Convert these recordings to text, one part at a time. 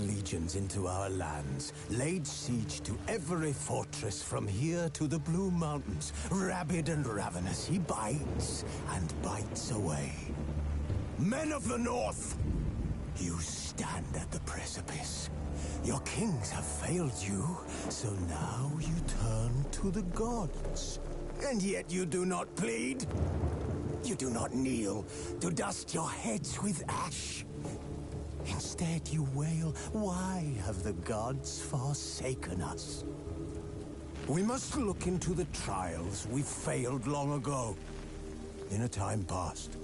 legions into our lands, laid siege to every fortress from here to the Blue Mountains. Rabid and ravenous, he bites and bites away. Men of the North, you stand at the precipice. Your kings have failed you, so now you turn to the gods. And yet you do not plead. You do not kneel to dust your heads with ash. Instead you wail, why have the gods forsaken us? We must look into the trials we failed long ago. In a time past,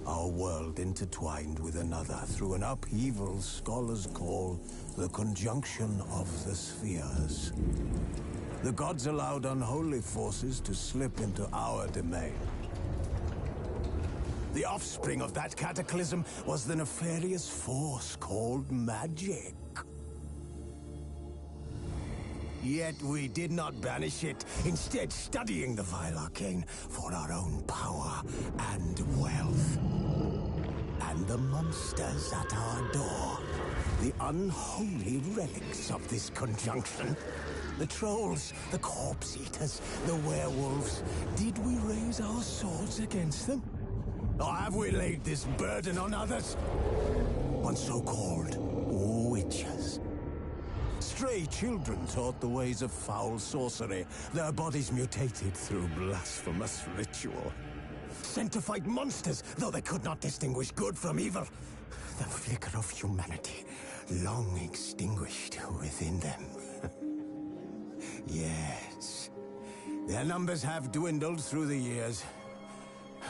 our world intertwined with another through an upheaval scholars call the conjunction of the spheres. The gods allowed unholy forces to slip into our domain. The offspring of that cataclysm was the nefarious force called magic. Yet we did not banish it, instead studying the vile arcane for our own power and wealth. And the monsters at our door, the unholy relics of this conjunction. The trolls, the corpse eaters, the werewolves. Did we raise our swords against them? Or have we laid this burden on others? On so-called witches. Stray children taught the ways of foul sorcery, their bodies mutated through blasphemous ritual. Sent to fight monsters, though they could not distinguish good from evil. The flicker of humanity, long extinguished within them. Yes, their numbers have dwindled through the years.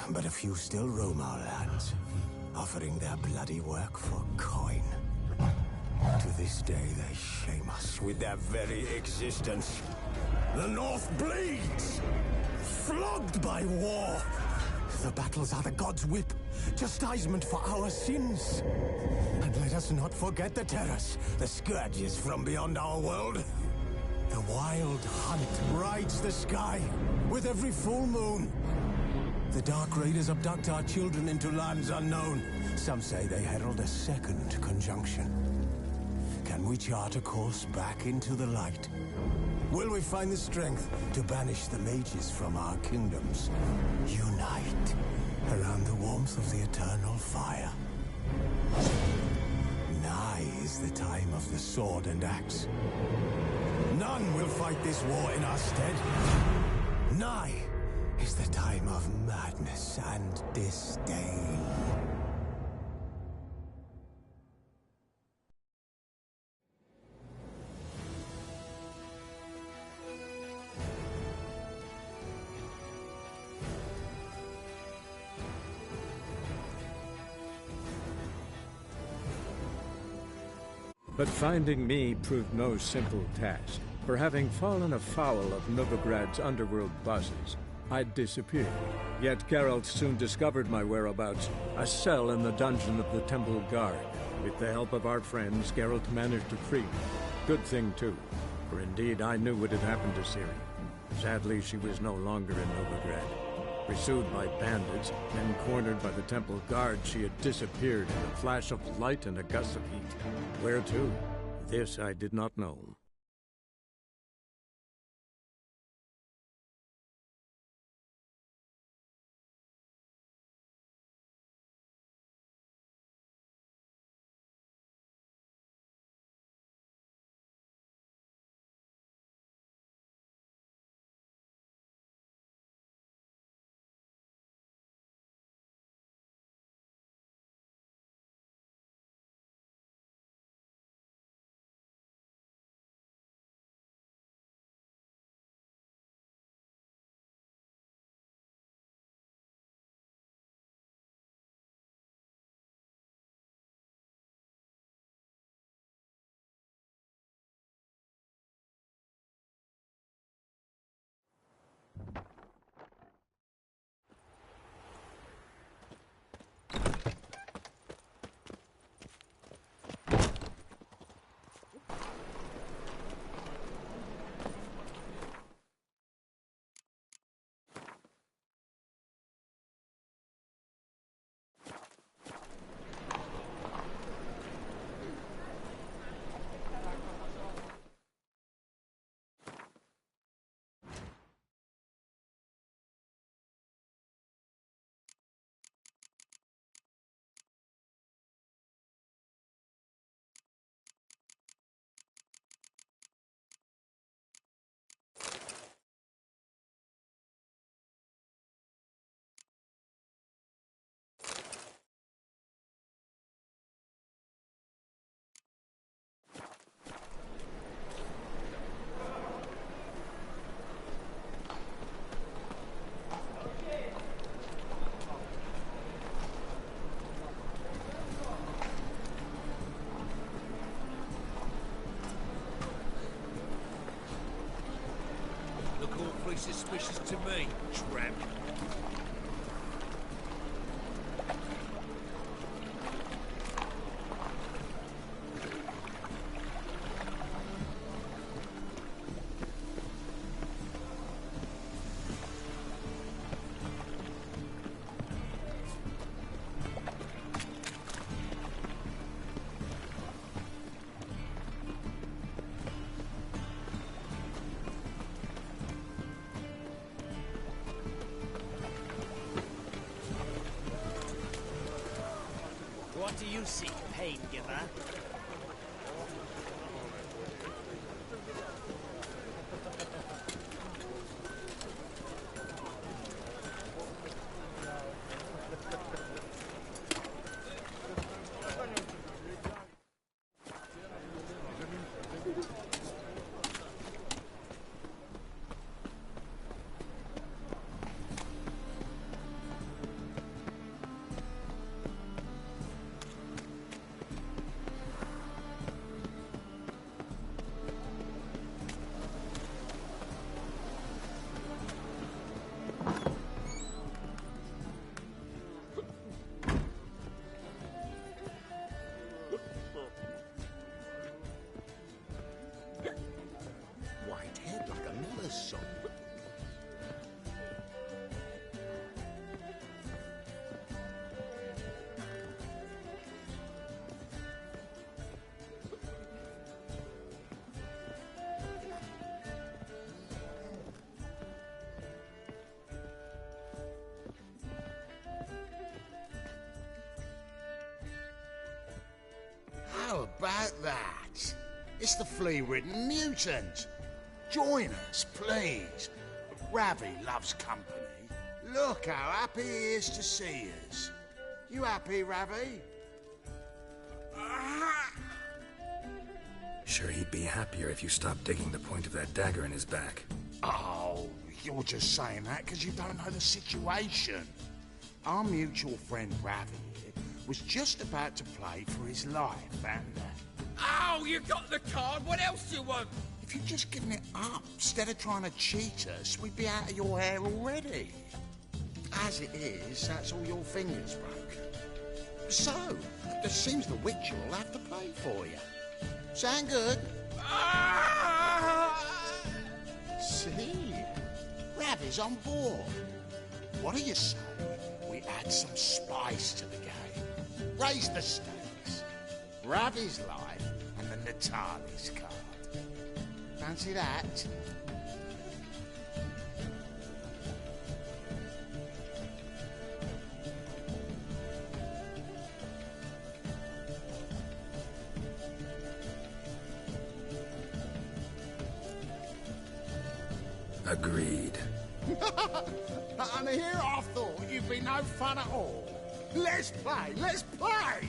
But a few still roam our lands, offering their bloody work for coin. To this day, they shame us with their very existence. The North bleeds, flogged by war. The battles are the gods' whip, chastisement for our sins. And let us not forget the terrors, the scourges from beyond our world. The wild hunt rides the sky with every full moon. The Dark Raiders abduct our children into lands unknown. Some say they herald a second conjunction. Can we chart a course back into the light? Will we find the strength to banish the mages from our kingdoms? Unite around the warmth of the eternal fire. Nigh is the time of the sword and axe. None will fight this war in our stead. Nigh is the time of madness and disdain. But finding me proved no simple task. For having fallen afoul of Novigrad's underworld bosses, I'd disappeared. Yet Geralt soon discovered my whereabouts, a cell in the dungeon of the Temple Guard. With the help of our friends, Geralt managed to free me. Good thing, too, for indeed I knew what had happened to Ciri. Sadly, she was no longer in Novigrad. Pursued by bandits, then cornered by the Temple Guard, she had disappeared in a flash of light and a gust of heat. Where to? This I did not know. very suspicious to me, tramp. What do you seek, pain giver? White head like a miller's son. How about that? It's the flea-ridden mutant. Join us, please. Ravi loves company. Look how happy he is to see us. You happy, Ravi? Sure, he'd be happier if you stopped digging the point of that dagger in his back. Oh, you're just saying that because you don't know the situation. Our mutual friend Ravi here was just about to play for his life, and Oh, you got the card. What else do you want? if you'd just given it up instead of trying to cheat us, we'd be out of your hair already. As it is, that's all your fingers broke. So, it seems the Witcher will have to play for you. Sound good? See? Ravi's on board. What do you say? We add some spice to the game. Raise the stakes. Ravi's life and the Natali's card. Fancy that? Agreed. And here I thought you'd be no fun at all. Let's play, let's play!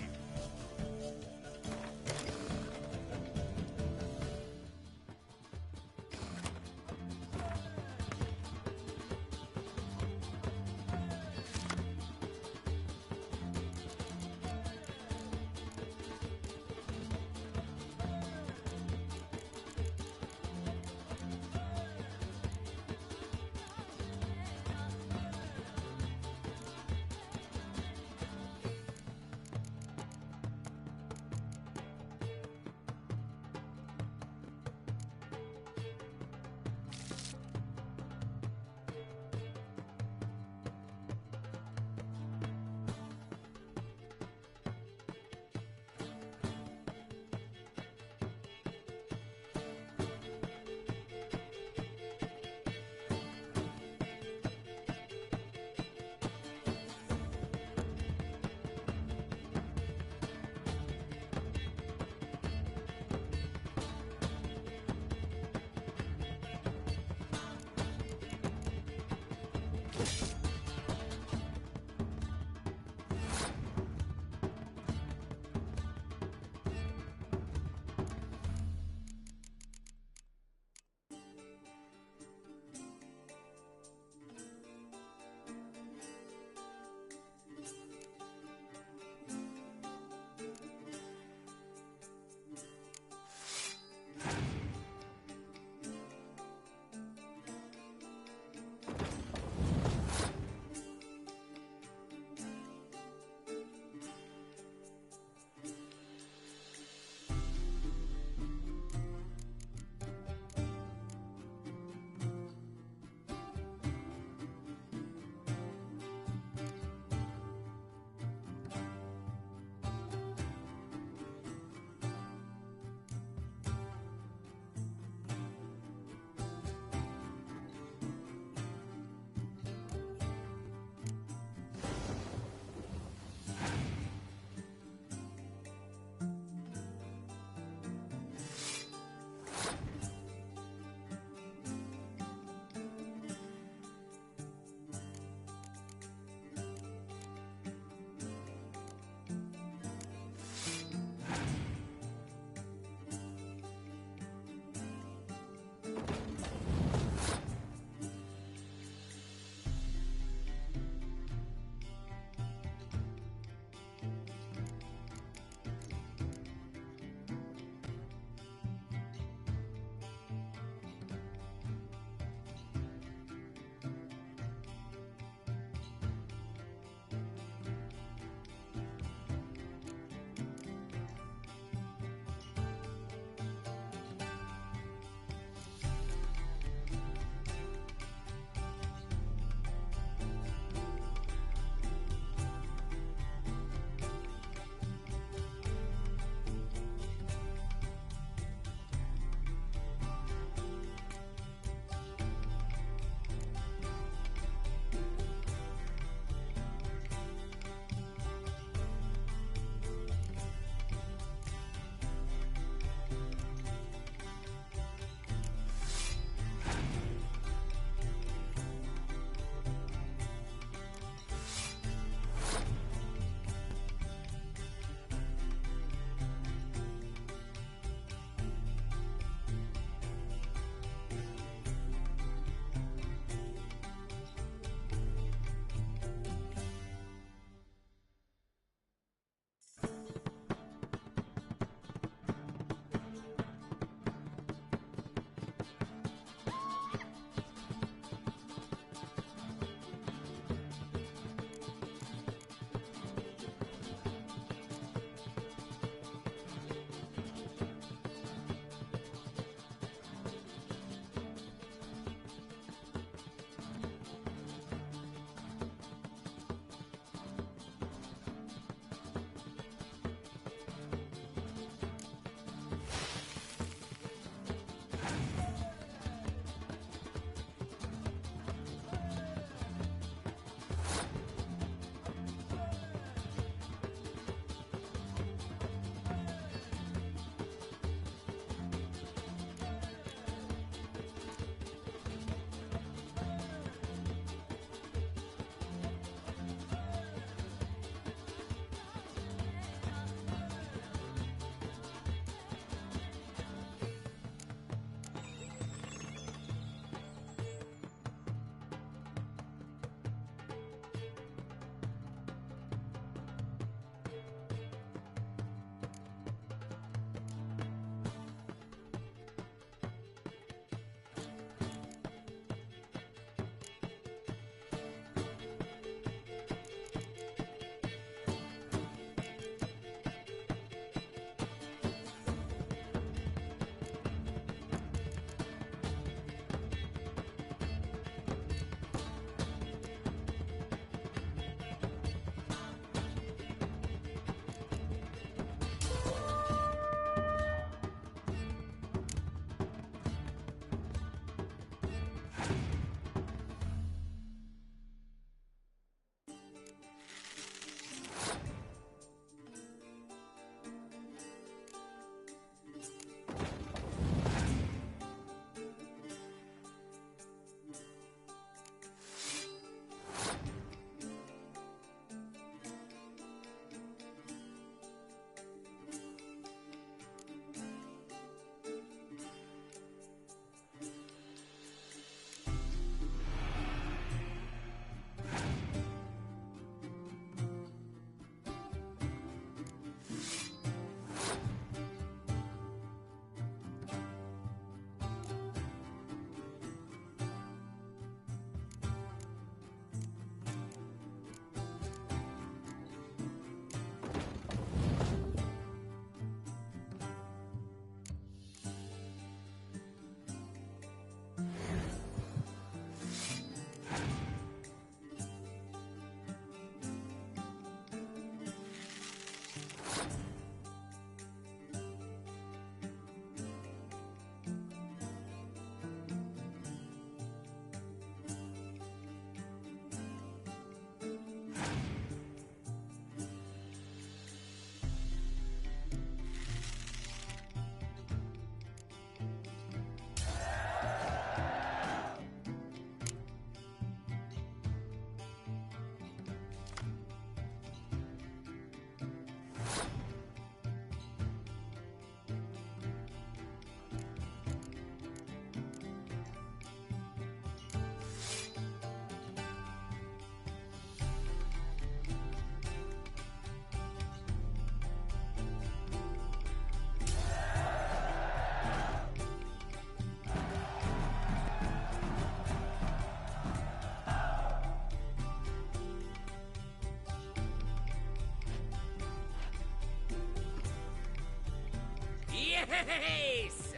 Yes!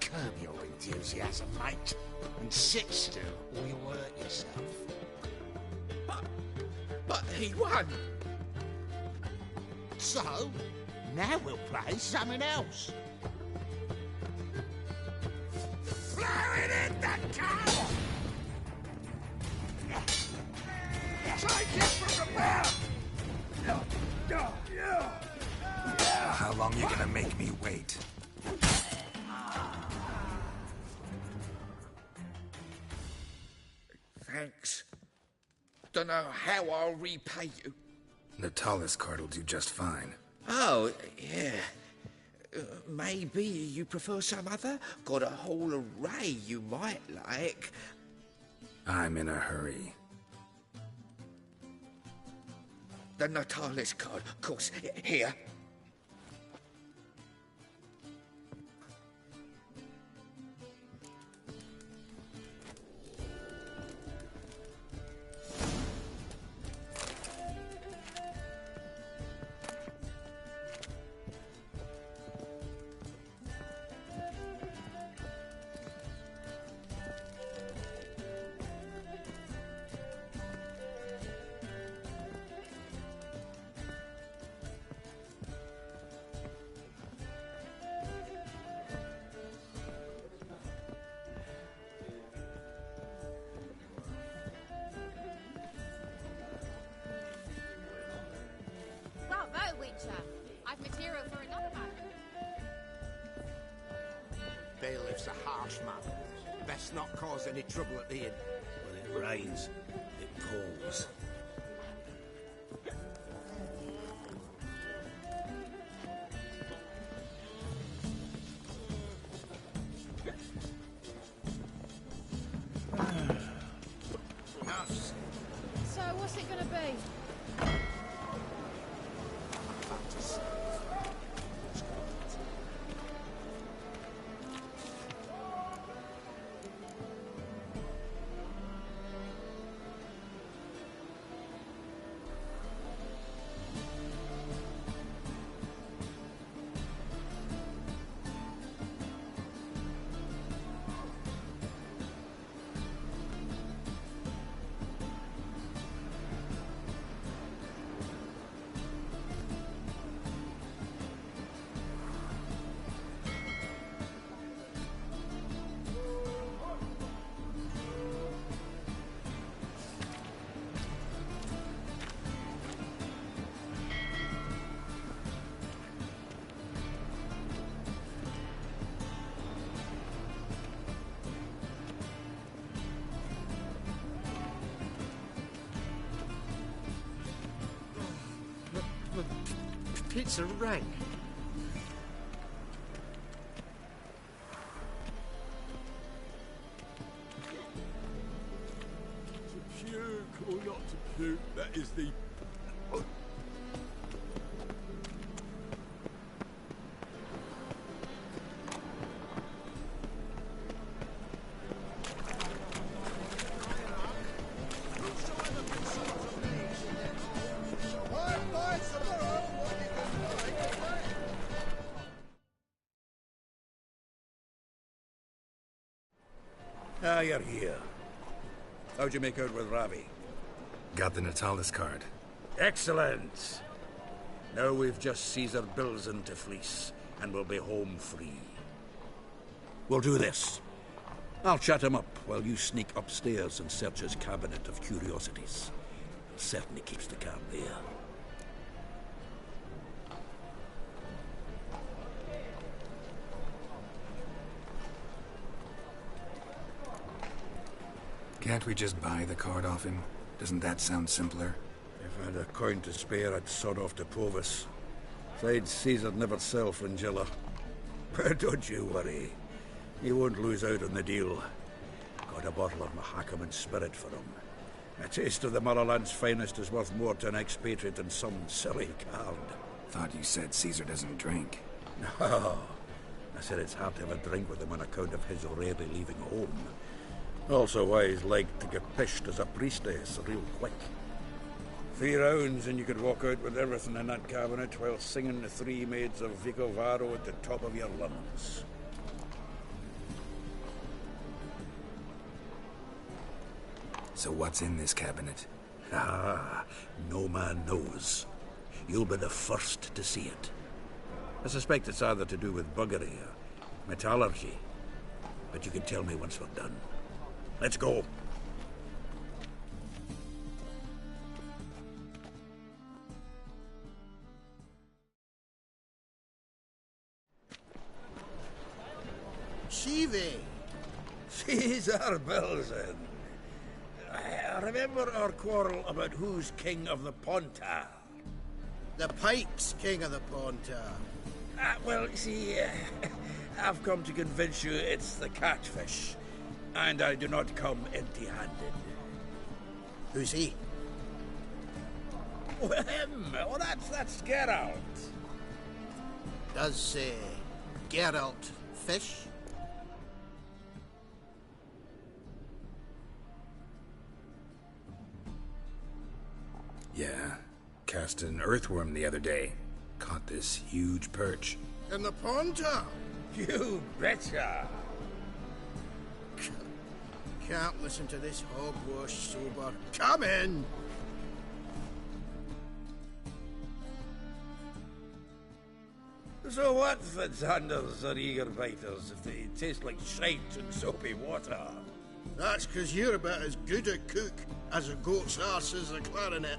Curb your enthusiasm, mate, and sit still or you'll hurt yourself. But he won. So, now we'll play something else. Throw it in the car! Take it from the back! How long you gonna make me wait? Thanks. Don't know how I'll repay you. Natalis card will do just fine. Oh, yeah. Maybe you prefer some other? Got a whole array you might like. I'm in a hurry. The Natalis card, of course. Here. Bravo, Witcher. I've material for another man. Bailiff's a harsh man. Best not cause any trouble at the inn. When it rains, it pours. So, what's it gonna be? Pizza rank. To puke or not to puke, that is the... Ah, you're here. How'd you make out with Ravi? Got the Natalis card. Excellent! Now we've just Caesar Bilzen to fleece, and we'll be home free. We'll do this. I'll chat him up while you sneak upstairs and search his cabinet of curiosities. It certainly keeps the calm there. Can't we just buy the card off him? Doesn't that sound simpler? If I had a coin to spare, I'd sod off to Povus. Besides, Caesar'd never sell Fringilla. But don't you worry. He won't lose out on the deal. Got a bottle of Mahakaman spirit for him. A taste of the Motherland's finest is worth more to an expatriate than some silly card. Thought you said Caesar doesn't drink. No. I said it's hard to have a drink with him on account of his already leaving home. Also why he's like to get pished as a priestess real quick. 3 rounds and you could walk out with everything in that cabinet while singing the 3 maids of Vicovaro at the top of your lungs. So what's in this cabinet? Ah, no man knows. You'll be the first to see it. I suspect it's either to do with buggery or metallurgy. But you can tell me once we're done. Let's go. Shivi! Caesar Belzen. I remember our quarrel about who's king of the Pontar. The Pike's king of the Pontar. Well, see, I've come to convince you it's the catfish. And I do not come empty-handed. Who's he? Well, him. Oh, that's Geralt. Does, Geralt fish? Yeah. Cast an earthworm the other day. Caught this huge perch. In the Pontar? You betcha. Can't listen to this hogwash sober. Come in! So what if it's Anders or eager biters if they taste like shite and soapy water? That's 'cause you're about as good a cook as a goat's arse is a clarinet.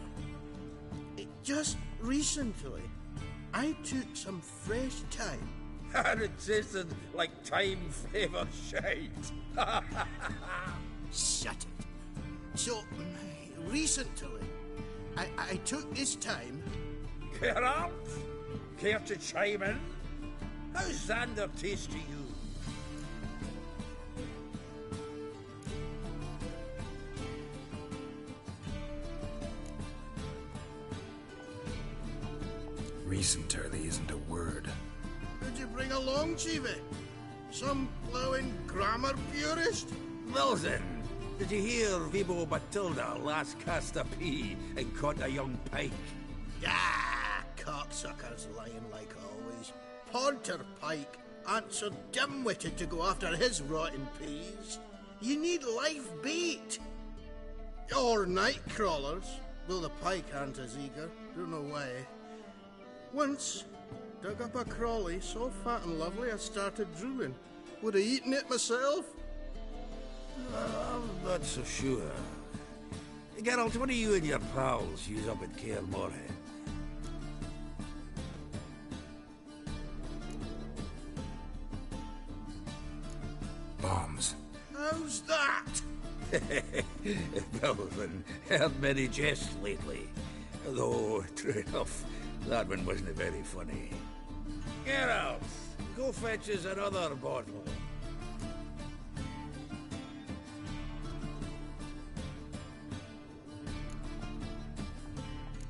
Just recently, I took some fresh thyme. And it tasted like thyme-flavoured shite. Shut it. So, recently, I took this thyme. Geralt? Care to chime in? How's Xander taste to you? Recent early isn't a word. Who'd you bring along, Chiefy? Some blowing grammar purist? Wilson, did you hear Vibo Batilda last cast a pea and caught a young pike? Ah, cocksuckers lying like always. Pontar Pike aren't so dim-witted to go after his rotten peas. You need live bait. Or night crawlers, though the pike aren't as eager. Don't know why. Once, dug up a crawly so fat and lovely I started drooling. Would have eaten it myself. I'm not so sure. Geralt, what do you and your pals use up at Kaer Morhe? Bombs. How's that? Belvin, heard many jests lately. Though, true enough, that one wasn't very funny. Geralt, go fetch us another bottle.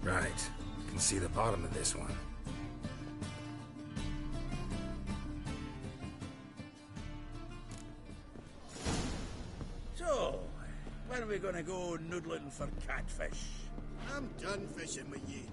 Right. Can see the bottom of this one. So, when are we gonna go noodling for catfish? I'm done fishing with you.